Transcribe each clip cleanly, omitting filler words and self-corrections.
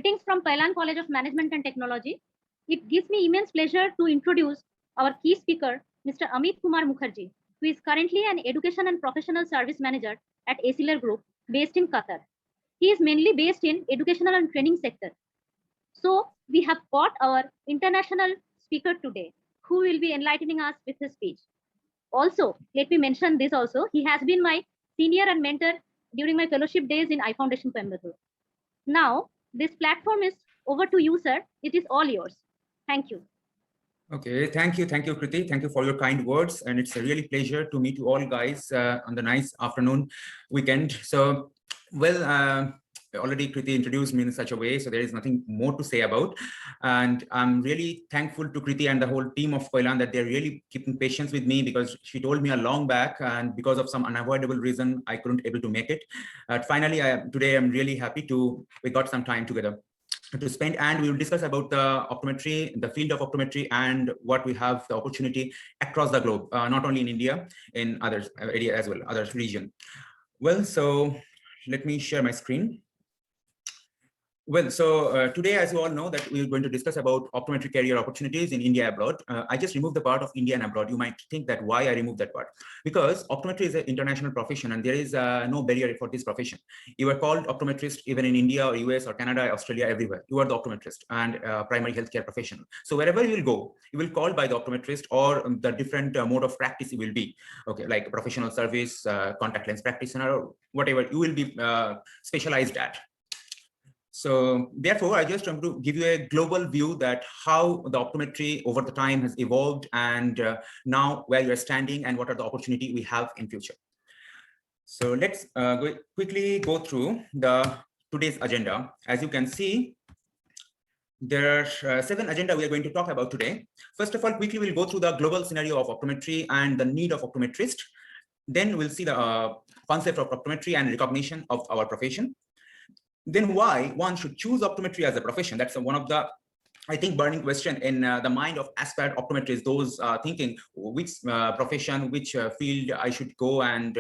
Greetings from Pailan College of Management and Technology. It gives me immense pleasure to introduce our key speaker, Mr. Amit Kumar Mukherjee, who is currently an Education and Professional Service Manager at ESSILOR Group based in Qatar. He is mainly based in educational and training sector. So we have got our international speaker today, who will be enlightening us with his speech. Also, let me mention this also, he has been my senior and mentor during my fellowship days in I Foundation Coimbatore. Now, this platform is over to you, sir. It is all yours. Thank you. Okay, thank you, Kriti. Thank you for your kind words, and it's a really pleasure to meet you all guys on the nice afternoon weekend. So, well, already Kriti introduced me in such a way, so there is nothing more to say about. And I'm really thankful to Kriti and the whole team of Pailan that they're really keeping patience with me, because she told me a long back, and because of some unavoidable reason, I couldn't able to make it. Finally, today I'm really happy we got some time together to spend, and we will discuss about the optometry, the field of optometry, and what we have the opportunity across the globe, not only in India, in other area as well, other region. Well, so let me share my screen. Well, so today, as you all know, that we're going to discuss about optometry career opportunities in India abroad. I just removed the part of India and abroad. You might think that why I removed that part, because optometry is an international profession and there is no barrier for this profession. You are called optometrist even in India or US or Canada, Australia, everywhere. You are the optometrist and primary healthcare professional. So wherever you will go, you will call by the optometrist, or the different mode of practice you will be. Okay, like professional service, contact lens practitioner, or whatever you will be specialized at. So therefore, I just want to give you a global view that how the optometry over the time has evolved, and now where you're standing and what are the opportunity we have in future. So let's quickly go through today's agenda. As you can see, there are 7 agenda we are going to talk about today. First of all, quickly we'll go through the global scenario of optometry and the need of optometrist. Then we'll see the concept of optometry and recognition of our profession. Then why one should choose optometry as a profession. That's one of the, I think, burning question in the mind of aspired optometrists, those thinking which profession, which field I should go and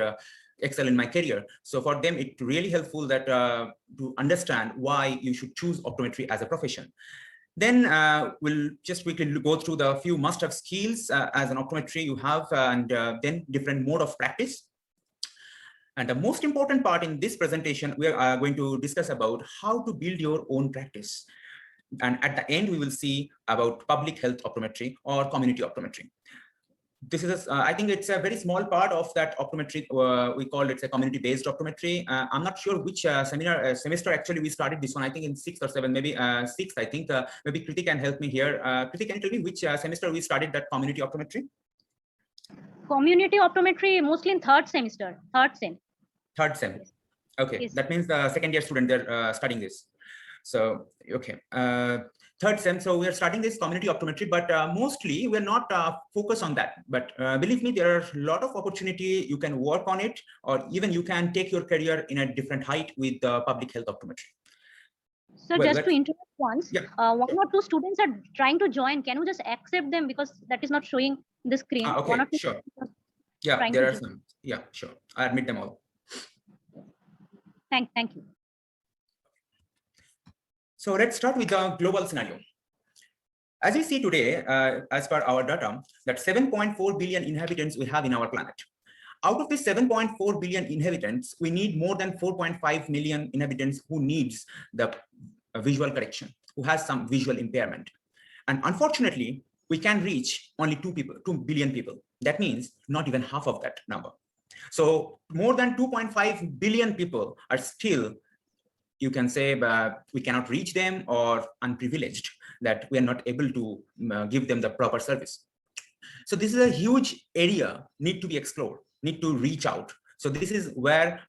excel in my career. So for them, it's really helpful that to understand why you should choose optometry as a profession. Then we'll just quickly go through the few must-have skills as an optometry you have, and then different mode of practice. And the most important part in this presentation, we are going to discuss about how to build your own practice. And at the end, we will see about public health optometry or community optometry. This is, I think it's a very small part of that optometry. We call it a community-based optometry. I'm not sure which semester actually we started this one. I think in 6th or 7th, maybe 6th, I think. Maybe Kriti can help me here. Kriti, can you tell me which semester we started that community optometry? Community optometry mostly in 3rd semester, 3rd sem. 3rd sem. Okay, yes. That means the 2nd year student, they're studying this. So, okay, 3rd sem. So we are starting this community optometry, but mostly we're not focused on that. But believe me, there are a lot of opportunity. You can work on it, or even you can take your career in a different height with public health optometry. So well, just to interrupt once, yeah. One or 2 students are trying to join. Can you just accept them, because that is not showing the screen? Okay, one or 2 sure. Yeah, there are some. Yeah, sure. I admit them all. Thank you. So let's start with the global scenario. As we see today, as per our data, that 7.4 billion inhabitants we have in our planet. Out of this 7.4 billion inhabitants, we need more than 4.5 million inhabitants who needs the visual correction, who has some visual impairment. And unfortunately, we can reach only 2 billion people. That means not even half of that number. So more than 2.5 billion people are still, you can say, we cannot reach them, or unprivileged, that we are not able to give them the proper service. So this is a huge area need to be explored, need to reach out. So this is where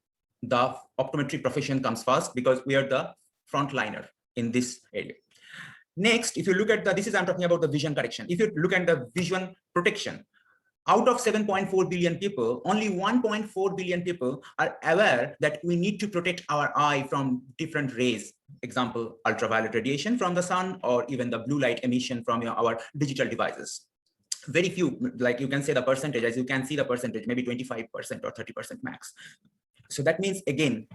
the optometry profession comes first, because we are the frontliner in this area. Next, if you look at I'm talking about the vision correction. If you look at the vision protection, out of 7.4 billion people, only 1.4 billion people are aware that we need to protect our eye from different rays. Example, ultraviolet radiation from the sun, or even the blue light emission from our digital devices. Very few, like you can say the percentage, as you can see the percentage, maybe 25% or 30% max. So that means, again,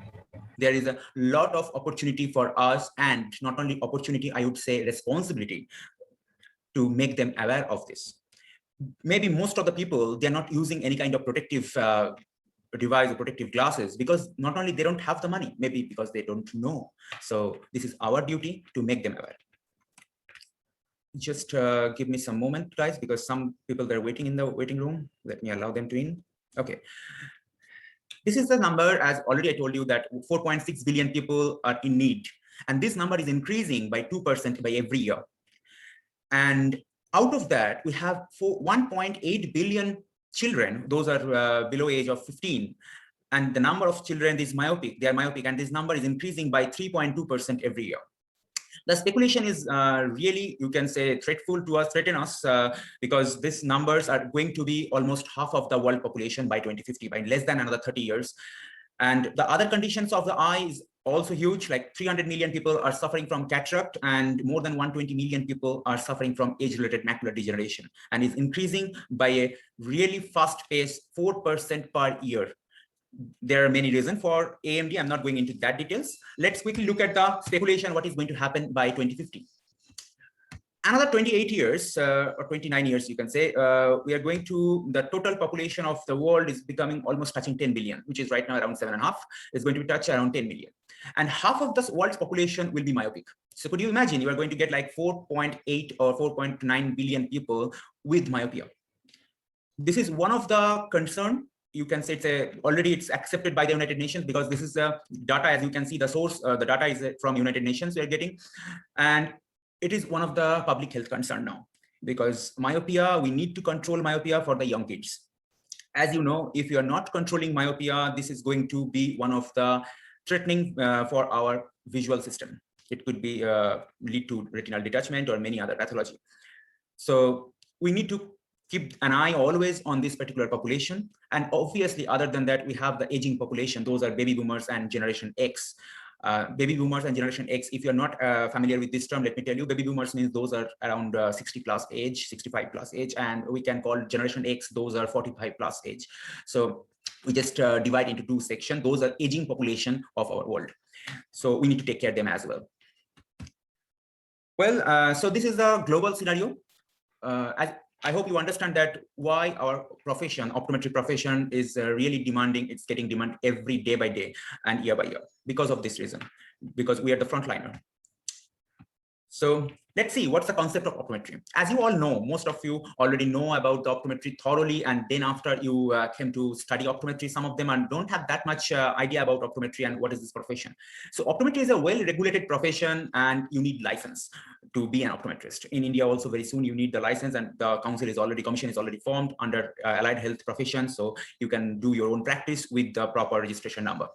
there is a lot of opportunity for us, and not only opportunity, I would say responsibility to make them aware of this. Maybe most of the people, they're not using any kind of protective device or protective glasses because not only they don't have the money, maybe because they don't know. So this is our duty to make them aware. Just give me some moment, guys, because some people, they're waiting in the waiting room. Let me allow them to in. Okay. This is the number, as already I told you, that 4.6 billion people are in need. And this number is increasing by 2% by every year. And out of that, we have 1.8 billion children. Those are below age of 15. And the number of children is myopic. They are myopic. And this number is increasing by 3.2% every year. The speculation is really, you can say, threaten us, because these numbers are going to be almost half of the world population by 2050, by less than another 30 years. And the other conditions of the eye is also huge, like 300 million people are suffering from cataract, and more than 120 million people are suffering from age-related macular degeneration, and is increasing by a really fast pace, 4% per year. There are many reasons for AMD. I'm not going into that details. Let's quickly look at the speculation, what is going to happen by 2050. Another 28 years or 29 years, you can say, we are going to, the total population of the world is becoming almost touching 10 billion, which is right now around 7.5. It's going to touch around 10 million. And half of the world's population will be myopic. So could you imagine you are going to get like 4.8 or 4.9 billion people with myopia? This is one of the concern. You can say already it's accepted by the United Nations, because this is the data, as you can see, the source, the data is from United Nations we are getting. And it is one of the public health concern now, because myopia, we need to control myopia for the young kids. As you know, if you are not controlling myopia, this is going to be one of the threatening for our visual system. It could be lead to retinal detachment or many other pathology. So we need to keep an eye always on this particular population. And obviously, other than that, we have the aging population. Those are baby boomers and Generation X. Baby boomers and Generation X, if you're not familiar with this term, let me tell you, baby boomers means those are around 60 plus age, 65 plus age, and we can call Generation X, those are 45 plus age. So we just divide into two sections. Those are aging population of our world. So we need to take care of them as well. Well, so this is the global scenario. I hope you understand that why our profession, optometry profession, is really demanding. It's getting demand every day by day and year by year because of this reason, because we are the frontliner. So let's see what's the concept of optometry. As you all know, most of you already know about the optometry thoroughly, and then after you came to study optometry, some of them don't have that much idea about optometry and what is this profession. So optometry is a well-regulated profession, and you need license to be an optometrist. In India also very soon you need the license, and the commission is already formed under allied health profession, so you can do your own practice with the proper registration number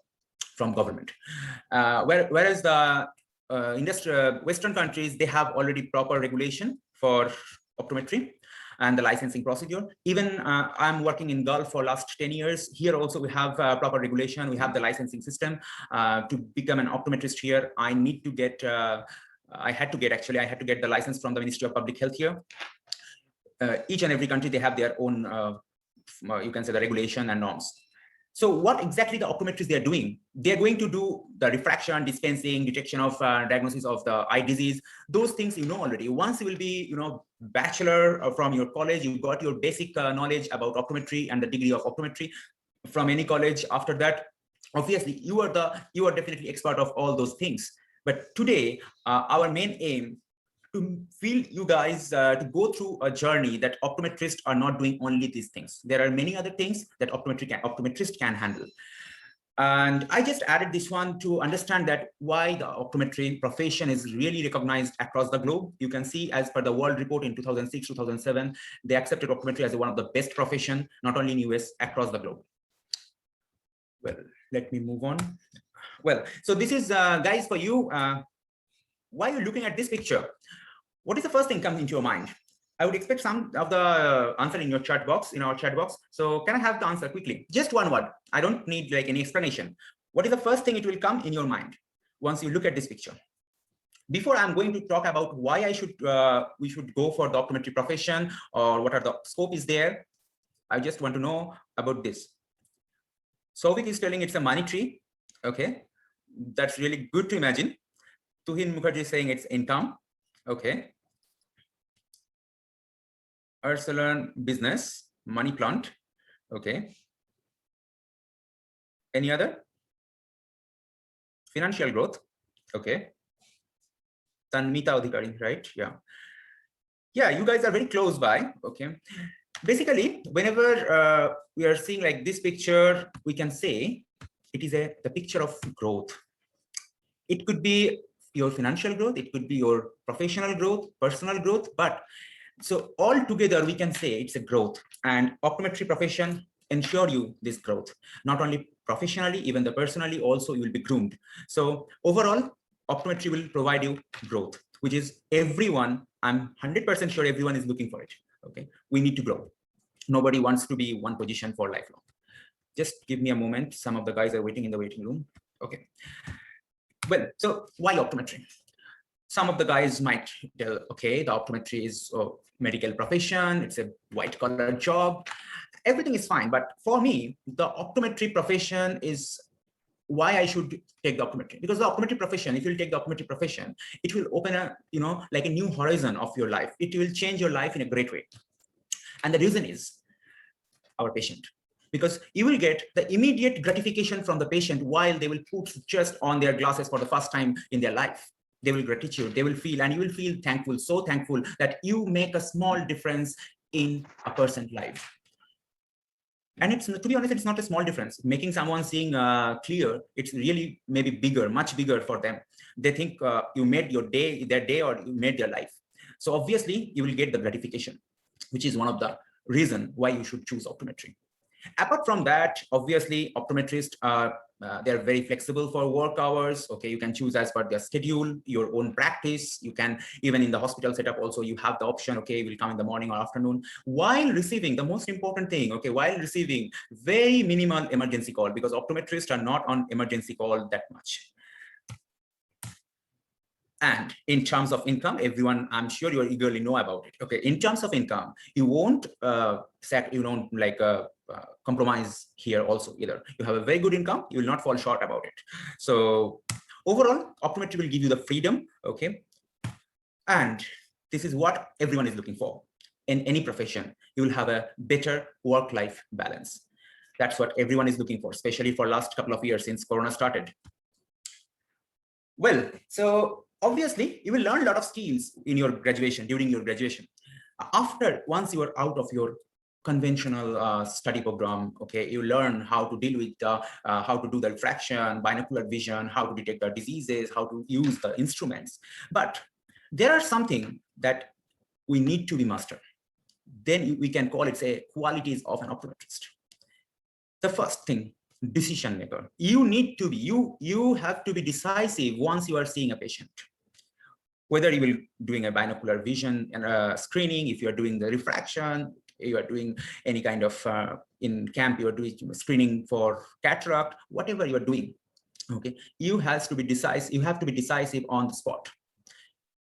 from government. Whereas the Western countries, they have already proper regulation for optometry and the licensing procedure. Even I'm working in Gulf for last 10 years. Here also we have proper regulation. We have the licensing system. To become an optometrist here, I need to get, I had to get the license from the Ministry of Public Health here. Each and every country, they have their own, you can say, the regulation and norms. So what exactly the optometrists they are doing? They are going to do the refraction, dispensing, detection of diagnosis of the eye disease. Those things you know already. Once you will be, bachelor from your college, you got your basic knowledge about optometry and the degree of optometry from any college. After that, obviously, you are definitely expert of all those things. But today, our main aim to feel you guys to go through a journey that optometrists are not doing only these things. There are many other things that optometrist can handle. And I just added this one to understand that why the optometry profession is really recognized across the globe. You can see, as per the World Report in 2006, 2007, they accepted optometry as one of the best profession, not only in US, across the globe. Well, let me move on. Well, so this is, guys, for you. Why are you looking at this picture? What is the first thing comes into your mind? I would expect some of the answer in your chat box, in our chat box. So can I have the answer quickly? Just one word. I don't need like any explanation. What is the first thing it will come in your mind once you look at this picture? Before I'm going to talk about why we should go for the optometry profession, or what are the scope is there, I just want to know about this. Souvik is telling it's a money tree. Okay, that's really good to imagine. Tuhin Mukherjee is saying it's income. Okay. Ursula business, money plant. Okay. Any other? Financial growth. Okay. Tanmita Adhikari, right? Yeah. Yeah, you guys are very close by. Okay. Basically, whenever we are seeing like this picture, we can say it is the picture of growth. It could be your financial growth, it could be your professional growth, personal growth, but so all together we can say it's a growth, and optometry profession ensure you this growth, not only professionally, even the personally also you will be groomed. So overall, optometry will provide you growth, which is everyone, I'm 100% sure everyone is looking for it. Okay, we need to grow. Nobody wants to be one position for lifelong. Just give me a moment. Some of the guys are waiting in the waiting room. Okay. Well, so why optometry? Some of the guys might tell, okay, the optometry is a medical profession, it's a white collar job, everything is fine. But for me, the optometry profession is why I should take the optometry. Because the optometry profession, if you take the optometry profession, it will open a, like a new horizon of your life. It will change your life in a great way. And the reason is our patient. Because you will get the immediate gratification from the patient while they will put just on their glasses for the first time in their life. They will gratitude, they will feel, and you will feel thankful, so thankful that you make a small difference in a person's life. And it's, to be honest, it's not a small difference. Making someone seeing clear, it's really maybe bigger, much bigger for them. They think you made your day, their day, or you made their life. So obviously you will get the gratification, which is one of the reasons why you should choose optometry. Apart from that, obviously, optometrists are they're very flexible for work hours. Okay, you can choose as per their schedule, your own practice. You can, even in the hospital setup also, you have the option, okay, we'll come in the morning or afternoon, while receiving the most important thing, okay, while receiving very minimal emergency call, because optometrists are not on emergency call that much. And in terms of income, everyone, I'm sure you eagerly know about it. Okay, in terms of income, you won't compromise here also either. You have a very good income, you will not fall short about it. So overall, optometry will give you the freedom. Okay, and this is what everyone is looking for in any profession. You will have a better work-life balance. That's what everyone is looking for, especially for last couple of years since Corona started. Well, so obviously you will learn a lot of skills in your graduation, during your graduation. Once you are out of your conventional study program, okay, you learn how to deal with how to do the refraction, binocular vision, how to detect the diseases, how to use the instruments. But there are something that we need to be mastered. Then we can call it, say, qualities of an optometrist. The first thing, decision maker. You need to be, you have to be decisive once you are seeing a patient. Whether you will doing a binocular vision and screening, if you are doing the refraction, you are doing any kind of in camp, you are doing screening for cataract, whatever you are doing. Okay, you have to be decisive. You have to be decisive on the spot,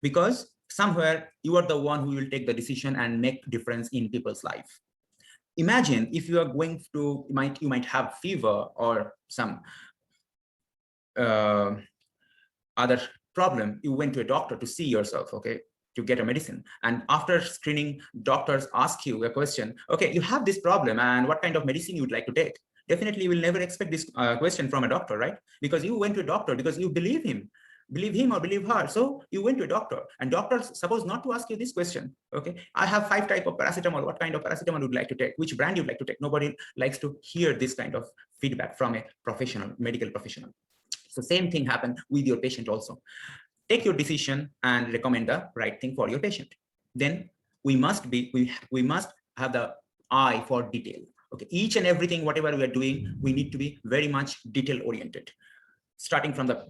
because somewhere you are the one who will take the decision and make difference in people's life. Imagine if you are going to, you might have fever or some other problem. You went to a doctor to see yourself, okay, to get a medicine. And after screening, doctors ask you a question, okay, you have this problem and what kind of medicine you would like to take? Definitely you will never expect this question from a doctor, right? Because you went to a doctor because you believe him or believe her. So you went to a doctor, and doctors supposed not to ask you this question. Okay, I have 5 types of paracetamol. What kind of paracetamol would you like to take? Which brand you'd like to take? Nobody likes to hear this kind of feedback from a professional, medical professional. So same thing happened with your patient also. Take your decision and recommend the right thing for your patient. Then we must have the eye for detail. Okay, each and everything, whatever we are doing, we need to be very much detail oriented. Starting from the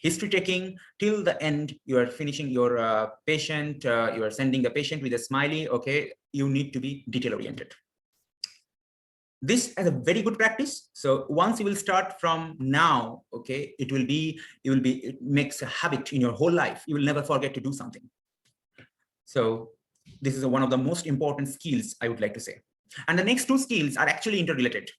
history taking till the end, you are finishing your patient, you are sending the patient with a smiley. Okay, you need to be detail oriented. This is a very good practice. So once you will start from now, okay, it makes a habit in your whole life. You will never forget to do something. So this is one of the most important skills I would like to say. And the next 2 skills are actually interrelated.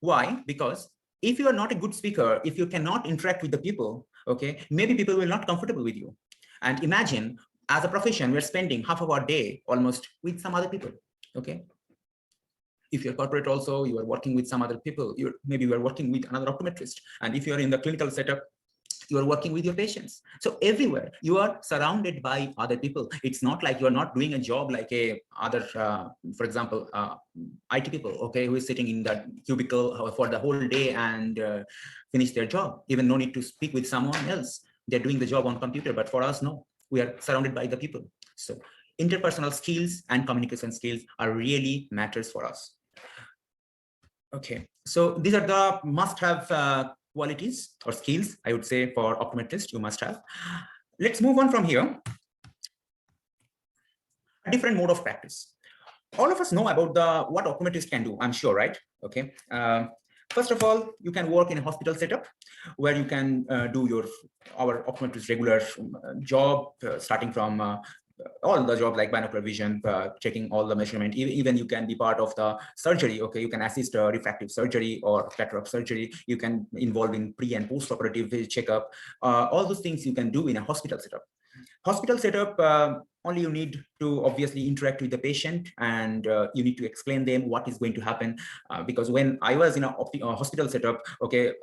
Why? Because if you are not a good speaker, if you cannot interact with the people, okay, maybe people will not comfortable with you. And imagine, as a profession, we're spending half of our day almost with some other people, okay? If you're corporate also, you are working with some other people, maybe you are working with another optometrist. And if you're in the clinical setup, you are working with your patients. So everywhere you are surrounded by other people. It's not like you're not doing a job like for example, IT people, okay, who is sitting in that cubicle for the whole day and finish their job. Even no need to speak with someone else. They're doing the job on computer, but for us, no, we are surrounded by the people. So interpersonal skills and communication skills are really matters for us. Okay, so these are the must-have qualities or skills, I would say, for optometrist you must have. Let's move on from here. A different mode of practice. All of us know about what optometrist can do, I'm sure, right? Okay. First of all, you can work in a hospital setup where you can do our optometrist regular job, starting from all the jobs like binocular vision, checking all the measurement. Even you can be part of the surgery. Okay, you can assist refractive surgery or cataract surgery. You can involve in pre and post operative checkup. All those things you can do in a hospital setup. Hospital setup, only you need to obviously interact with the patient, and you need to explain them what is going to happen. Because when I was in a hospital setup, okay,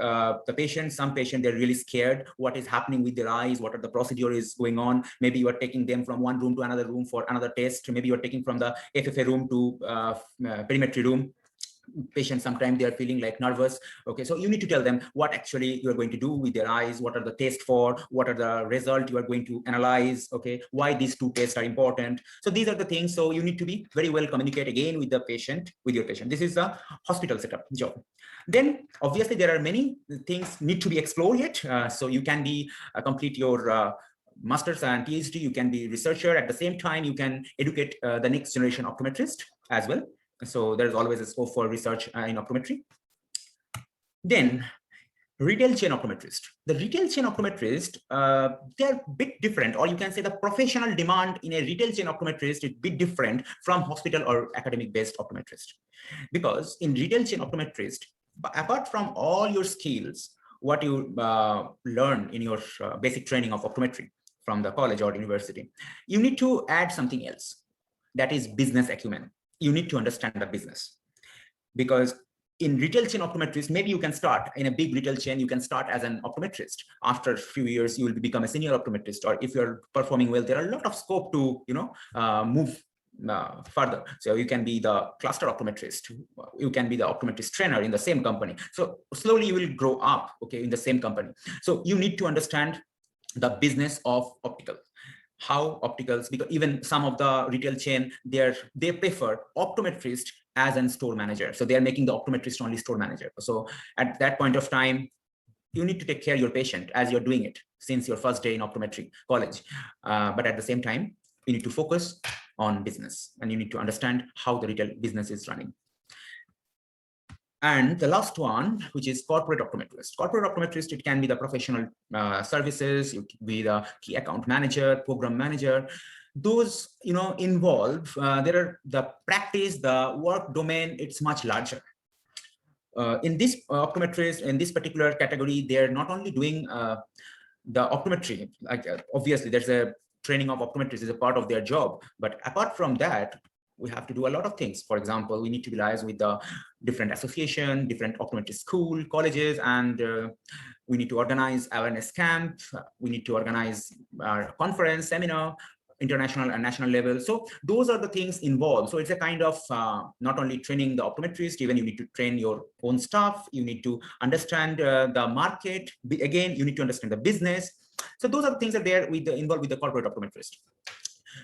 some patient, they're really scared what is happening with their eyes, what are the procedure is going on. Maybe you are taking them from one room to another room for another test. Maybe you are taking from the FFA room to perimetry room. Patients, sometimes they are feeling like nervous. Okay, so you need to tell them what actually you are going to do with their eyes, what are the tests for, what are the result you are going to analyze, okay, why these two tests are important. So these are the things. So you need to be very well communicate again with the patient, with your patient. This is the hospital setup job. Then obviously there are many things need to be explored yet. So you can be complete your master's and PhD, you can be researcher. At the same time, you can educate the next generation optometrist as well. So there's always a scope for research in optometry. Then retail chain optometrist. The retail chain optometrist, they're a bit different, or you can say the professional demand in a retail chain optometrist is a bit different from hospital or academic based optometrist. Because in retail chain optometrist, apart from all your skills, what you learn in your basic training of optometry from the college or university, you need to add something else. That is business acumen. You need to understand the business. Because in retail chain optometrist, maybe you can start in a big retail chain, you can start as an optometrist. After a few years, you will become a senior optometrist, or if you're performing well, there are a lot of scope to, move further. So you can be the cluster optometrist, you can be the optometrist trainer in the same company. So slowly you will grow up, okay, in the same company. So you need to understand the business of optical. How opticals, because even some of the retail chain, they prefer optometrist as a store manager. So they are making the optometrist only store manager. So at that point of time, you need to take care of your patient as you're doing it since your first day in optometry college. But at the same time, you need to focus on business, and you need to understand how the retail business is running. And the last one, which is corporate optometrist. Corporate optometrist, it can be the professional services, it can be the key account manager, program manager. Those, involve, there are the practice, the work domain, it's much larger. In this optometrist, in this particular category, they're not only doing the optometry, like obviously there's a training of optometrists is a part of their job. But apart from that, we have to do a lot of things. For example, we need to liaise with the different association, different optometry school, colleges, and we need to organize awareness camp. We need to organize our conference, seminar, international and national level. So those are the things involved. So it's a kind of not only training the optometrist, even you need to train your own staff. You need to understand the market. Again, you need to understand the business. So those are the things that they're involved with the corporate optometrist.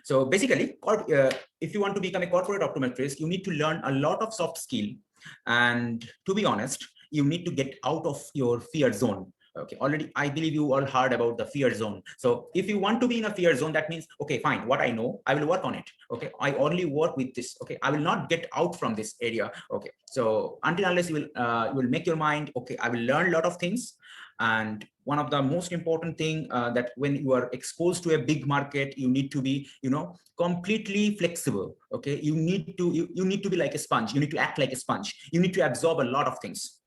So basically, if you want to become a corporate optometrist, you need to learn a lot of soft skill. And to be honest, you need to get out of your fear zone. Okay, already I believe you all heard about the fear zone. So if you want to be in a fear zone, that means, okay, fine, what I know, I will work on it. Okay, I only work with this. Okay, I will not get out from this area. Okay, so until unless you will make your mind, okay, I will learn a lot of things. And one of the most important thing that when you are exposed to a big market, you need to be, completely flexible. Okay, you need to be like a sponge. You need to act like a sponge. You need to absorb a lot of things.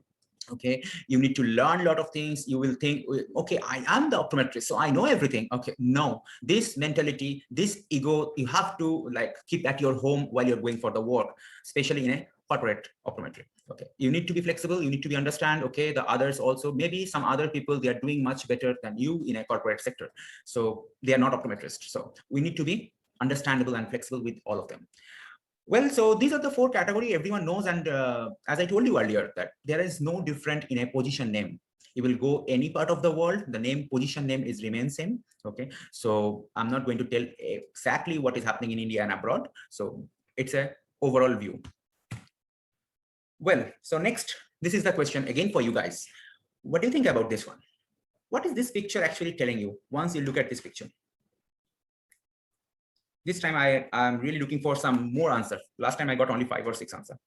Okay, you need to learn a lot of things. You will think, okay, I am the optometrist, so I know everything. Okay, no, this mentality, this ego, you have to like keep at your home while you're going for the work, especially in a corporate optometry. Okay, you need to be flexible. You need to be understand. Okay, the others also, maybe some other people, they are doing much better than you in a corporate sector, so they are not optometrists. So we need to be understandable and flexible with all of them. Well, so these are the 4 categories everyone knows. And as I told you earlier, that there is no different in a position name. You will go any part of the world, the name, position name is remain same. Okay, so I'm not going to tell exactly what is happening in India and abroad. So it's a overall view. Well, so next, this is the question again for you guys. What do you think about this one? What is this picture actually telling you once you look at this picture? This time I'm really looking for some more answers. Last time I got only 5 or 6 answers.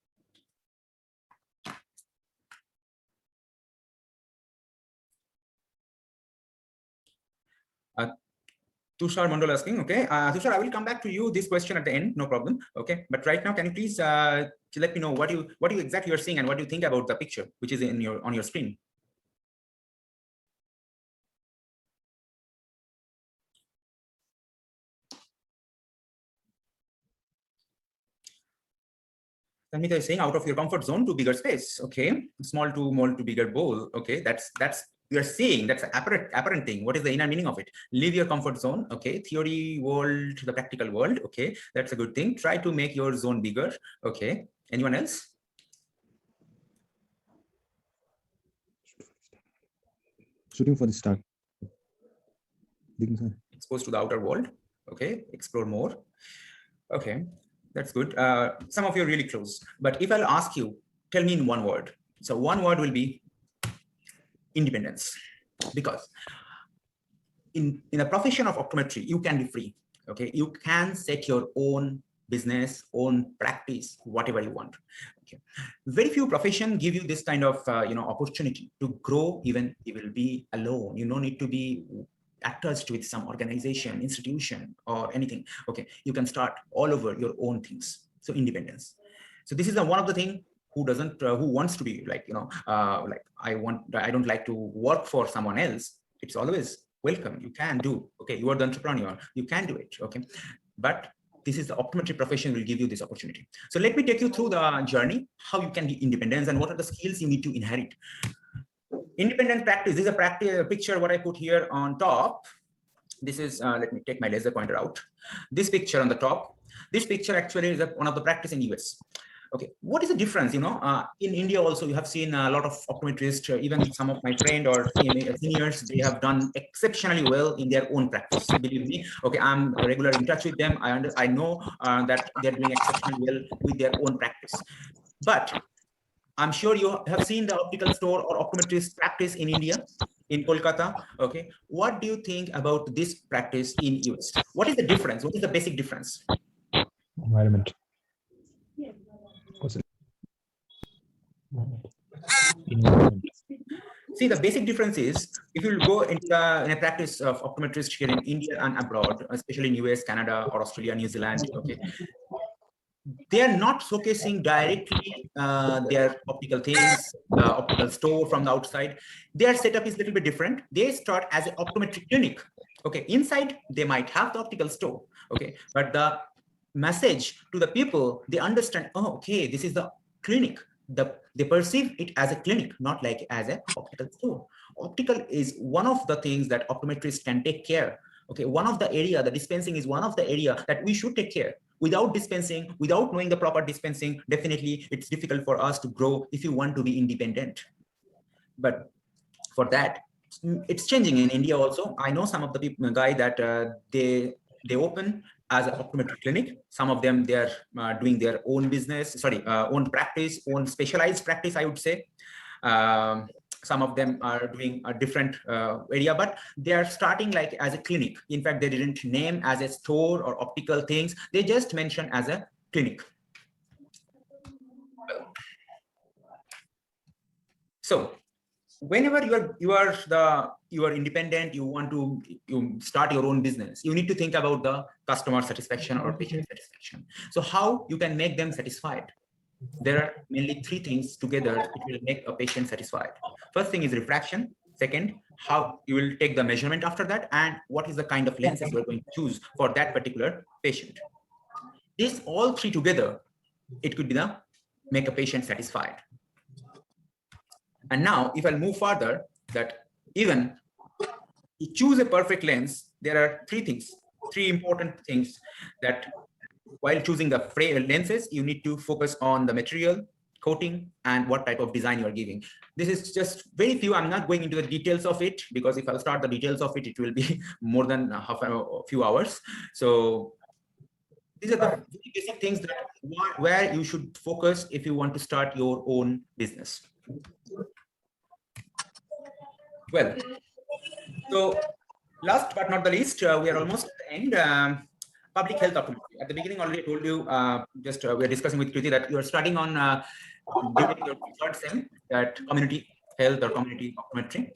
Tushar Mandal asking, okay. Tushar, I will come back to you this question at the end, no problem. Okay, but right now, can you please let me know what you exactly you're seeing and what you think about the picture which is in on your screen? Mitra is saying out of your comfort zone to bigger space. Okay, small to bigger bowl. Okay, that's you're saying that's an apparent thing. What is the inner meaning of it? Leave your comfort zone. Okay, theory world to the practical world. Okay, that's a good thing. Try to make your zone bigger. Okay, anyone else? Shooting for the start. Exposed to the outer world. Okay, explore more. Okay, that's good. Some of you are really close, but if I'll ask you, tell me in one word. So one word will be independence, because in the profession of optometry, you can be free. Okay, you can set your own business, own practice, whatever you want. Okay, very few professions give you this kind of opportunity to grow. Even you will be alone. You don't need to be attached with some organization, institution, or anything. Okay, you can start all over your own things. So independence. So this is one of the things who doesn't who wants to be like like I don't like to work for someone else. It's always welcome. You can do. Okay, you are the entrepreneur. You can do it. Okay, but this is the optometry profession will give you this opportunity. So let me take you through the journey, how you can be independent and what are the skills you need to inherit. Independent practice. This is a picture what I put here on top. This is let me take my laser pointer out. This picture on the top. This picture actually is one of the practice in US. Okay, what is the difference? In India also you have seen a lot of optometrists, even some of my friends or seniors, they have done exceptionally well in their own practice. Believe me. Okay, I'm regularly in touch with them. I know that they're doing exceptionally well with their own practice. But I'm sure you have seen the optical store or optometrist practice in India, in Kolkata. Okay, what do you think about this practice in US? What is the difference? What is the basic difference? Environment. See, the basic difference is if you go into in a practice of optometrist here in India and abroad, especially in US, Canada, or Australia, New Zealand. Okay, they are not showcasing directly their optical things, optical store from the outside. Their setup is a little bit different. They start as an optometry clinic. Okay, inside they might have the optical store. Okay, but the message to the people, they understand, oh, okay, this is the clinic. They perceive it as a clinic, not like as an optical store. Optical is one of the things that optometrists can take care. Okay, one of the area, the dispensing is one of the area that we should take care. Without dispensing, without knowing the proper dispensing, definitely it's difficult for us to grow if you want to be independent. But for that, it's changing in India also. I know some of the people, guy that they open as an optometry clinic. Some of them, they're doing their own business, own practice, own specialized practice, I would say. Some of them are doing a different area, but they are starting like as a clinic. In fact, they didn't name as a store or optical things. They just mentioned as a clinic. So whenever you are independent, you want to start your own business, you need to think about the customer satisfaction or patient satisfaction. So how you can make them satisfied? there are mainly three things together which will make a patient satisfied. First thing is refraction. Second, how you will take the measurement after that, and what is the kind of lenses you are going to choose for that particular patient. These all three together, it could be the make a patient satisfied. And now if I'll move further, that even to choose a perfect lens, there are three important things that while choosing the lenses, you need to focus on the material, coating, and what type of design you are giving. This is just very few. I'm not going into the details of it, because if I'll start the details of it, it will be more than a few hours. So these are the very basic things that where you should focus if you want to start your own business. Well, so last but not the least, we are almost at the end. Public health optometry. At the beginning, already told you, we are discussing with Kriti that you are studying on during your third sem, that community health or community optometry.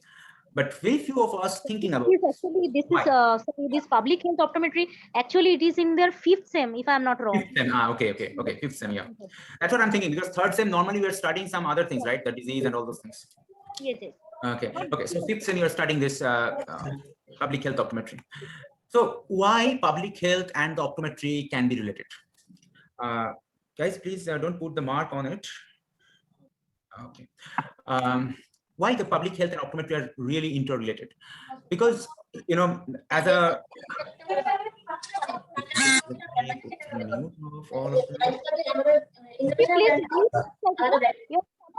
But very few of us thinking about actually this public health optometry. Actually, it is in their 5th sem, if I'm not wrong. 5th sem. Okay, 5th sem. Yeah, that's what I'm thinking, because third sem normally we are studying some other things, right? The disease and all those things. Yes. Okay. So 5th sem you are studying this public health optometry. So why public health and the optometry can be related? Guys, please don't put the mark on it. Okay. Why the public health and optometry are really interrelated? Because, you know, as a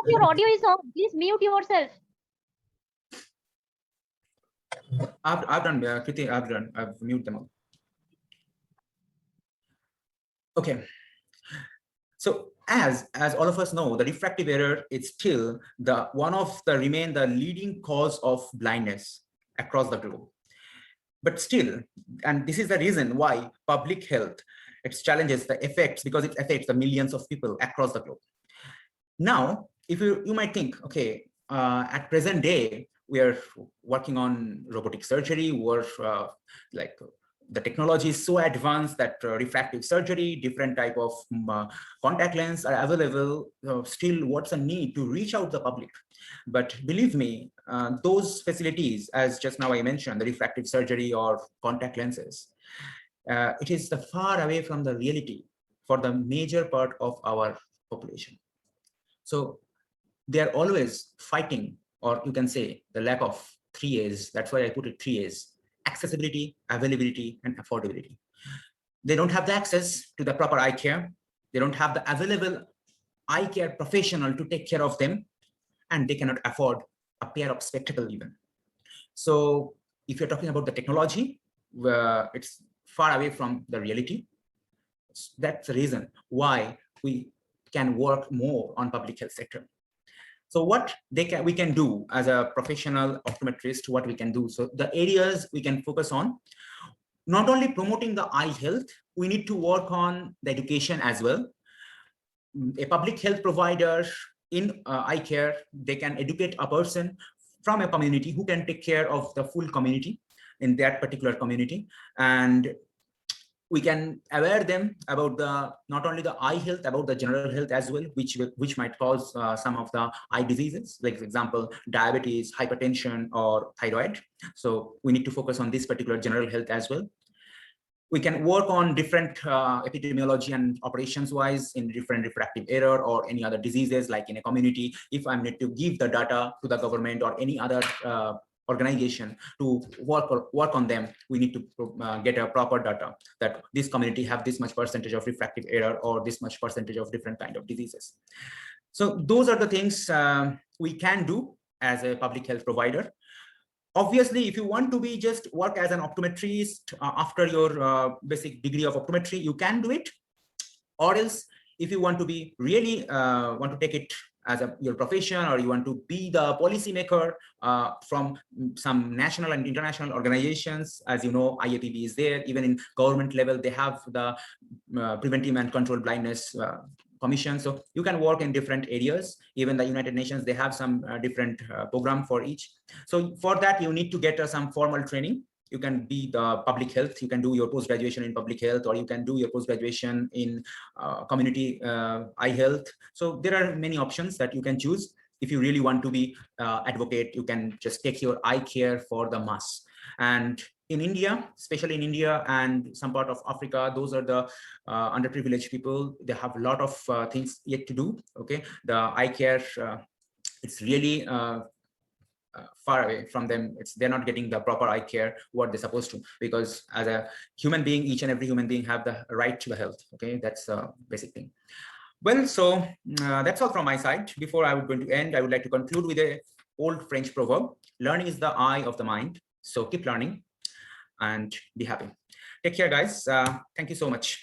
your audio is on. Please mute yourself. I've done, Kriti, I've muted them all. Okay. So as all of us know, the refractive error is still one of the leading cause of blindness across the globe. But still, and this is the reason why public health, its challenges, the effects, because it affects the millions of people across the globe. Now, if you might think, okay, at present day, we are working on robotic surgery, like the technology is so advanced that refractive surgery, different type of contact lens are available. Still, what's the need to reach out to the public? But believe me, those facilities, as just now I mentioned, the refractive surgery or contact lenses, it is far away from the reality for the major part of our population. So they are always fighting, or you can say the lack of 3 A's. That's why I put it 3 A's: accessibility, availability, and affordability. They don't have the access to the proper eye care. They don't have the available eye care professional to take care of them, and they cannot afford a pair of spectacles even. So if you're talking about the technology, it's far away from the reality. That's the reason why we can work more on public health sector. So what we can do as a professional optometrist, what we can do. So the areas we can focus on, not only promoting the eye health, we need to work on the education as well. A public health provider in eye care, they can educate a person from a community who can take care of the full community in that particular community. And we can aware them about not only the eye health, about the general health as well, which might cause some of the eye diseases, like for example, diabetes, hypertension, or thyroid. So we need to focus on this particular general health as well. We can work on different epidemiology and operations wise in different refractive error or any other diseases, like in a community. If I need to give the data to the government or any other organization to work on them, we need to get a proper data that this community have this much percentage of refractive error or this much percentage of different kind of diseases. So those are the things we can do as a public health provider. Obviously, if you want to be just work as an optometrist after your basic degree of optometry, you can do it. Or else, if you want to be really want to take it as your profession, or you want to be the policymaker from some national and international organizations, as you know, IAPB is there. Even in government level, they have the Preventive and Control Blindness Commission. So you can work in different areas. Even the United Nations, they have some different program for each. So for that, you need to get some formal training. you can be the public health, you can do your post-graduation in public health, or you can do your post-graduation in community eye health. So there are many options that you can choose. If you really want to be advocate, you can just take your eye care for the mass. And in India, especially in India and some part of Africa, those are the underprivileged people. They have a lot of things yet to do. Okay, the eye care, it's really far away from them. They're not getting the proper eye care what they're supposed to, because as a human being, each and every human being have the right to the health. Okay, that's a basic thing. Well, so that's all from my side. Before I would going to end, I would like to conclude with a old French proverb: learning is the eye of the mind. So keep learning and be happy. Take care, guys. Thank you so much.